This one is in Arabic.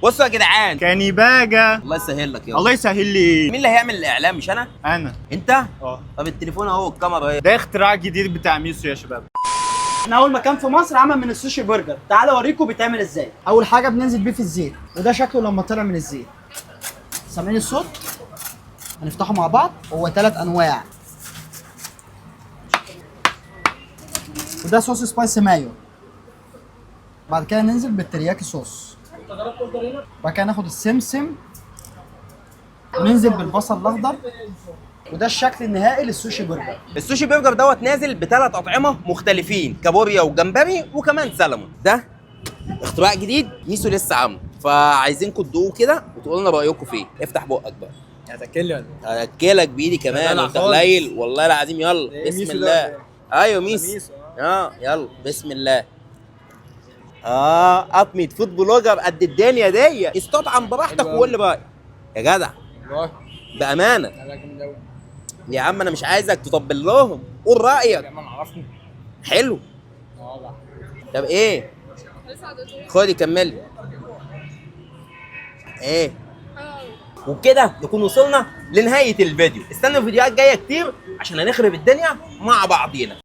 بصوا يا جدعان، كاني باجا. الله يسهل لك يا الله يسهل لي. مين اللي هيعمل الاعلان؟ مش انا؟ انا. انت؟ اه. طب التليفون اهو، الكاميرا اهي. ده اختراع جديد بتاع ميسو يا شباب. احنا اول مكان في مصر عمل من السوشي برجر. تعالى اوريكم بيتعمل ازاي. اول حاجه بننزل بيه في الزيت، وده شكله لما طلع من الزيت. سامعين الصوت؟ هنفتحه مع بعض. هو 3 انواع. وده صوص سبايسي مايو. بعد كده ننزل بالترياكي صوص. بعد كده ناخد السمسم وننزل بالبصل الاخضر. وده الشكل النهائي للسوشي برجر. السوشي برجر دوت نازل بثلاث اطعمه مختلفين، كابوريا وجمبري وكمان سلمون. ده اختراع جديد ميسو لسه عامله، فعايزينكم تدوقوه كده وتقولوا لنا رايكم فيه. افتح بقك بقى. هتاكلني ولا ايه؟ هاكلك بايدي كمان وانت قليل والله العظيم. يلا إيه بسم ميسو الله. ده؟ ايوه ميسو. يلا بسم الله. قطمة فود بلوجر قد الدنيا دي. استطعم براحتك وقول لي بقى يا جدع والله بامانه. لا جامد قوي يا عم انا مش عايزك تطبل لهم، قول رايك. كمان عرفني. حلو. لا طب ايه؟ خدي كملي. ايه؟ وبكده نكون وصلنا لنهايه الفيديو. استنوا فيديوهات جايه كتير عشان هنخرب الدنيا مع بعضينا.